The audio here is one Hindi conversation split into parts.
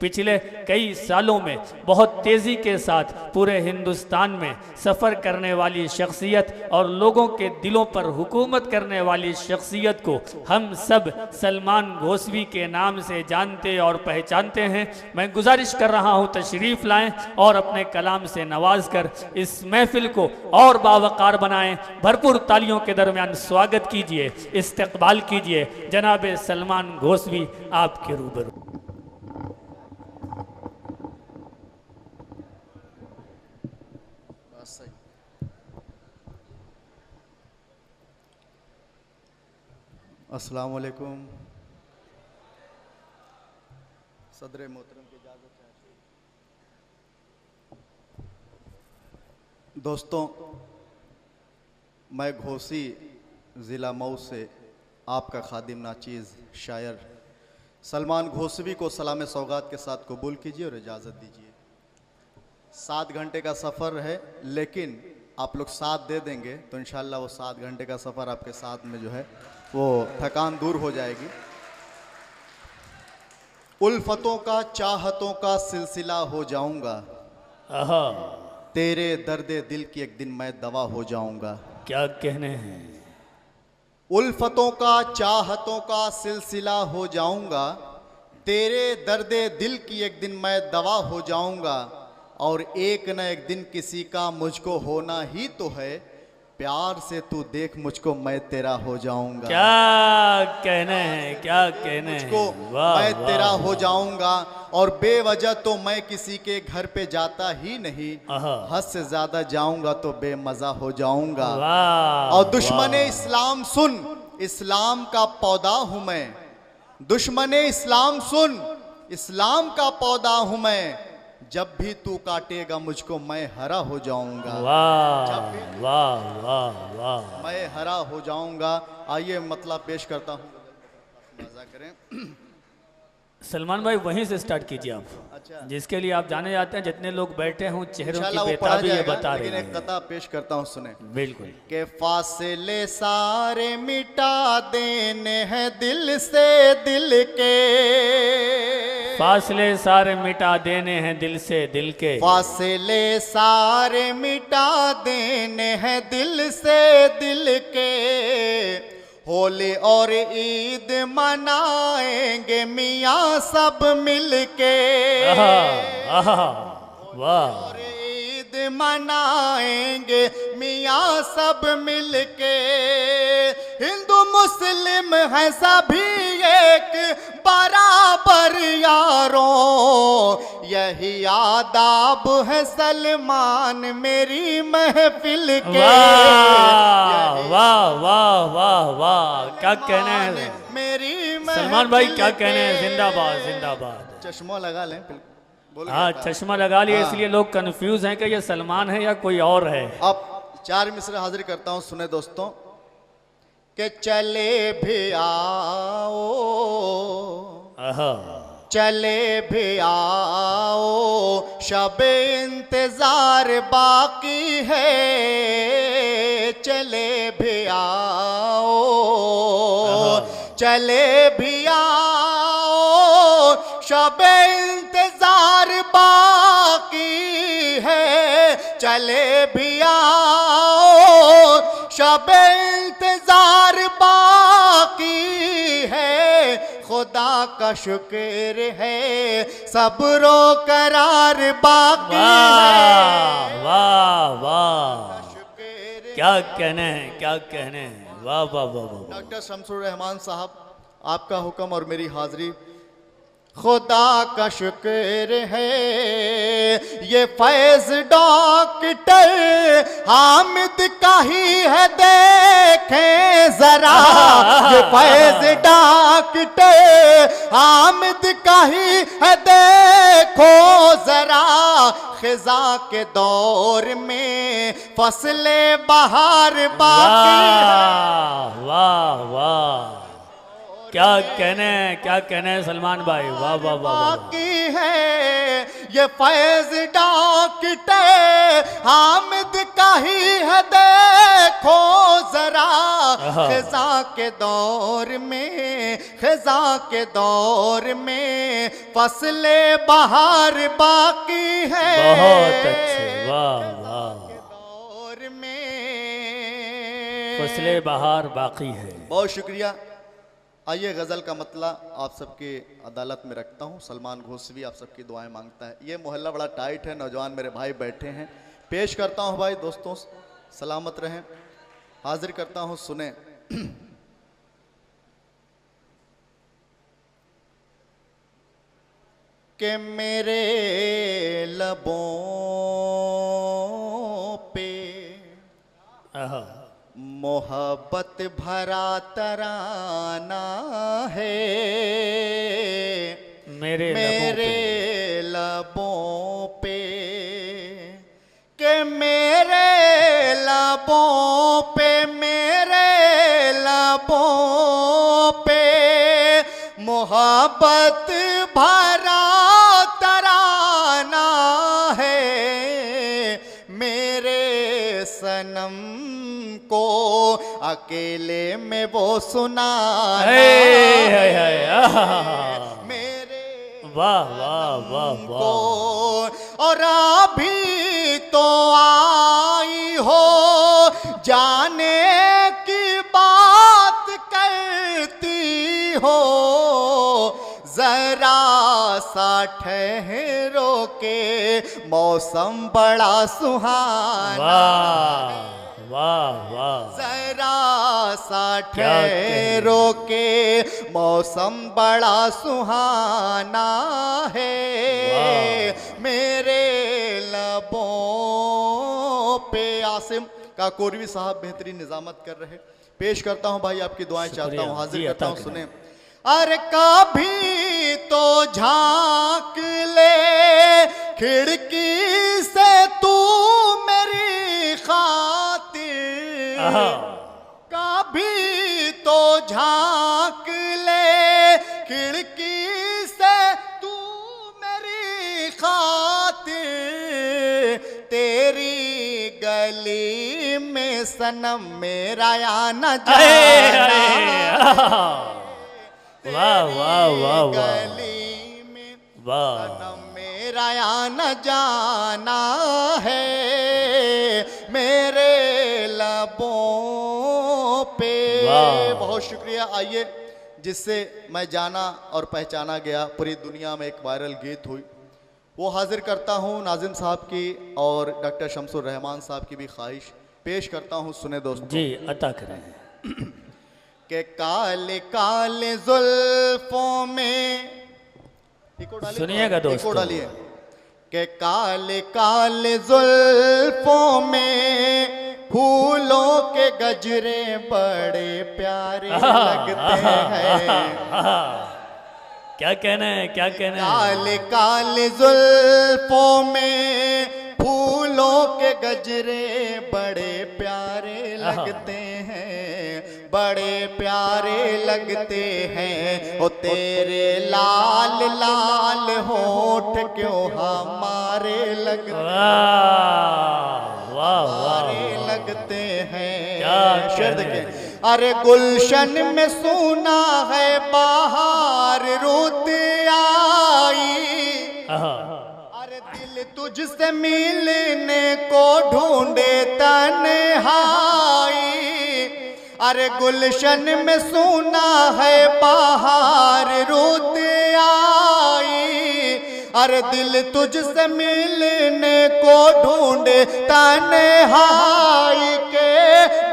पिछले कई सालों में बहुत तेज़ी के साथ पूरे हिंदुस्तान में सफ़र करने वाली शख्सियत और लोगों के दिलों पर हुकूमत करने वाली शख्सियत को हम सब सलमान घोसवी के नाम से जानते और पहचानते हैं। मैं गुजारिश कर रहा हूँ तशरीफ़ लाएं और अपने कलाम से नवाज कर इस महफिल को और बावकार बनाएं। भरपूर तालियों के दरमियान स्वागत कीजिए, इस्तकबाल कीजिए जनाब सलमान घोसवी आपके रूबरू। अस्सलाम वालेकुम। सदर मोहतरम की इजाज़त है। दोस्तों, मैं घोसी ज़िला मऊ से आपका खादिम नाचीज़ शायर सलमान घोसवी को सलाम सौगात के साथ कबूल कीजिए और इजाज़त दीजिए। 7 घंटे का सफ़र है, लेकिन आप लोग साथ दे देंगे तो इंशाअल्लाह वो 7 घंटे का सफ़र आपके साथ में जो है वो थकान दूर हो जाएगी। उल्फतों का चाहतों का सिलसिला हो जाऊंगा, तेरे दर्दे दिल की एक दिन मैं दवा हो जाऊंगा। क्या कहने हैं? उल्फतों का चाहतों का सिलसिला हो जाऊंगा, तेरे दर्दे दिल की एक दिन मैं दवा हो जाऊंगा। और एक न एक दिन किसी का मुझको होना ही तो है, प्यार से तू देख मुझको मैं तेरा हो जाऊंगा। क्या कहने हैं, क्या कहने हैं? मुझको मैं तेरा हो जाऊंगा। और बेवजह तो मैं किसी के घर पे जाता ही नहीं, हद से ज्यादा जाऊंगा तो बेमजा हो जाऊंगा। और दुश्मने इस्लाम सुन, इस्लाम का पौधा हूं मैं। दुश्मने इस्लाम सुन, इस्लाम का पौधा हूं मैं। जब भी तू काटेगा मुझको मैं हरा हो जाऊंगा। वाह वाह वाह वाह, मैं हरा हो जाऊंगा। आइए मतलब पेश करता हूँ, मजा करें। सलमान भाई वहीं से स्टार्ट कीजिए आप। अच्छा, जिसके लिए आप जाने जाते हैं, जितने लोग बैठे हों चेहरों की वो पढ़ा बेताबी ये जाएगा, बता रहे लेकिन हैं। एक कथा पेश करता हूँ, सुने। बिल्कुल। के फासले सारे मिटा देने हैं दिल से दिल के, फासले सारे मिटा देने हैं दिल से दिल के। फासले सारे मिटा देने हैं दिल से दिल के। होली और ईद मनाएंगे मियाँ सब मिलके। वाह। और ईद मनाएंगे मियाँ सब मिलके। हिंदू मुस्लिम है सभी एक बराबर यारों, यही आदाब है सलमान मेरी महफिल के। वाह वाह वाह वाह वाह, क्या कहने हैं मेरी सलमान भाई, क्या कहने हैं? जिंदाबाद जिंदाबाद। चश्मा लगा लें, हाँ चश्मा लगा लिया, इसलिए लोग कंफ्यूज हैं कि ये सलमान है या कोई और है। अब 4 मिसरे हाजिर करता हूं, सुने दोस्तों। के चले भी आओ, चले भी आओ, शबे इंतजार बाकी है। चले भी आओ, चले भी आओ, शबे इंतजार बाकी है। चले भी आओ, शबे इंतजार बाकी है। खुदा का शुक्र है सब्रो करार बाकी है। वाह वाह, क्या कहने हैं, क्या कहने हैं। वाह वाह वाह वाह। डॉक्टर शमसुर रहमान साहब, आपका हुक्म और मेरी हाजिरी। खुदा का शुक्र है ये फैज डॉक्टर हामिद का ही है, देखें जरा। ये फैज डॉक्टर हामिद का ही है, देखो जरा। खिजा के दौर में फसले बहार बाकी। वाह वाह, क्या कहने सलमान भाई, वाह वाह वाह। बाकी है ये फैज डॉक्टर हामिद का ही है, देखो जरा खिजा के दौर में, खिजा के दौर में फसले बहार बाकी है। बहुत अच्छे, वाह वाह। दौर में फसले बहार बाकी है। बहुत शुक्रिया। आइए गज़ल का मतला आप सबके अदालत में रखता हूँ। सलमान घोसवी आप सबकी दुआएं मांगता है। ये मोहल्ला बड़ा टाइट है, नौजवान मेरे भाई बैठे हैं। पेश करता हूँ भाई, दोस्तों सलामत रहें। हाजिर करता हूँ, सुने। कि मेरे लबों पे मोहब्बत भरा तराना है, मेरे लबों पे, कि मेरे लबों पे, मेरे लबों पे मोहब्बत भरा तराना है, मेरे सनम को अकेले में वो सुनाना है, मेरे वाह वाह वाह वाह। और अभी तो आई हो जाने की बात करती हो, जरा सा ठहरो के मौसम बड़ा सुहाना, वाह वाह। जरा सा ठहरो के मौसम बड़ा सुहाना है, मेरे लबों पे। आसिम काकोरवी साहब बेहतरीन निजामत कर रहे। पेश करता हूं भाई, आपकी दुआएं चाहता हूं, हाजिर करता हूं, सुने। अरे कभी तो झांक ले खिड़की से तू मेरी खातिर, कभी तो झांक ले खिड़की से तू मेरी खातिर, तेरी गली में सनम मेरा आना जाना, वाह वाह वाह वाह। गली में वाह, सनम मेरा आना जाना है, मेरे लबों पे। बहुत शुक्रिया। आइए, जिससे मैं जाना और पहचाना गया, पूरी दुनिया में एक वायरल गीत हुई, वो हाजिर करता हूँ नाजिम साहब की और डॉक्टर शमसुर रहमान साहब की भी ख्वाहिश। पेश करता हूँ, सुने दोस्तों जी, अता करें। के काले काले जुल्फों में, सुनिएगा दोस्तों, डालिए। के काले काले जुल्फों में फूलों के गजरे बड़े प्यारे लगते हैं। क्या कहना है, क्या कहना है। काले काले जुल्फों में फूलों के गजरे बड़े प्यारे लगते हैं, बड़े प्यारे लगते हैं। ओ तेरे लाल लाल होठ क्यों हमारे लगते, हमारे लगते हैं। शेर देखें। अरे गुलशन में सुना है बाहर रुत आई, अरे दिल तुझसे मिलने को ढूंढे तन्हाई। अरे गुलशन में सुना है बाहर रुत आई, अरे दिल तुझसे मिलने को ढूंढे तन्हाई के,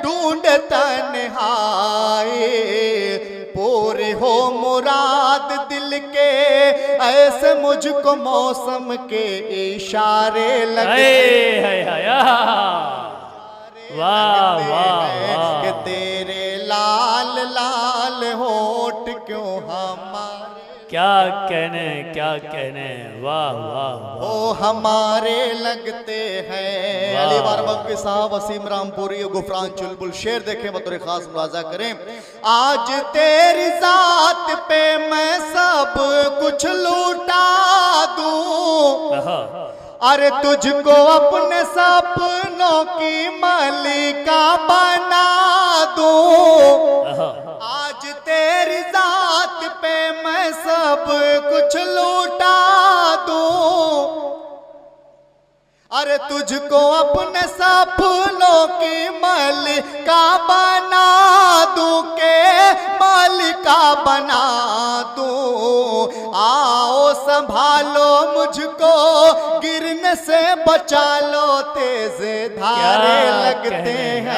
ढूंढे तन्हाई। पूरे हो मुराद दिल के ऐसे मुझको मौसम के इशारे लगे। वाह वाह। कि तेरे लाल लाल होठ क्यों हमारे, क्या कहने, क्या कहने। वाह वाह। ओ हमारे लगते हैं। अली बारबक के साहब, वसीम रामपुरी, गुफरान चुलबुल। शेर देखें, बतौर खास मुलाजा करें। आज तेरी जात कुछ लूटा दूं, अरे तुझको अपने सपनों की मालिका बना दूं। आज तेरी जात पे मैं सब कुछ लूटा दूं, अरे तुझको अपने सपनों की मालिका बना दूं के मालिका बना दूं। आओ संभालो मुझको गिरने से बचा लो, तेज धारे लगते हैं।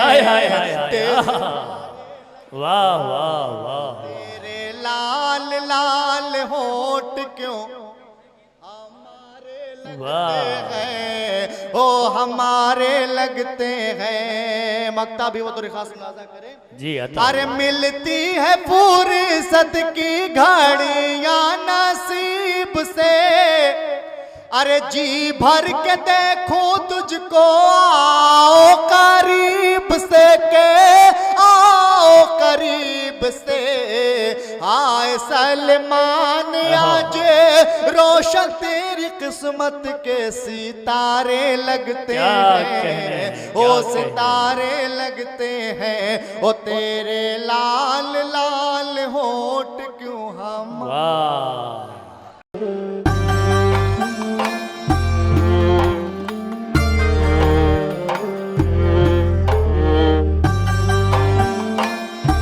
वाह वाह वाह। तेरे लाल लाल होठ क्यों हैं, ओ हमारे लगते हैं। मक्ता भी वो तो खास अंदाजा करे जी। अरे मिलती है फुर्सत की घड़ियां नसीब से, अरे जी भर के देखूं तुझको, आओ करीब से के आओ करीब से। आए सलमान आज रोशन तेरी किस्मत के सितारे लगते हैं, ओ सितारे लगते हैं। ओ तेरे लाल लाल होठ क्यों हम। वाह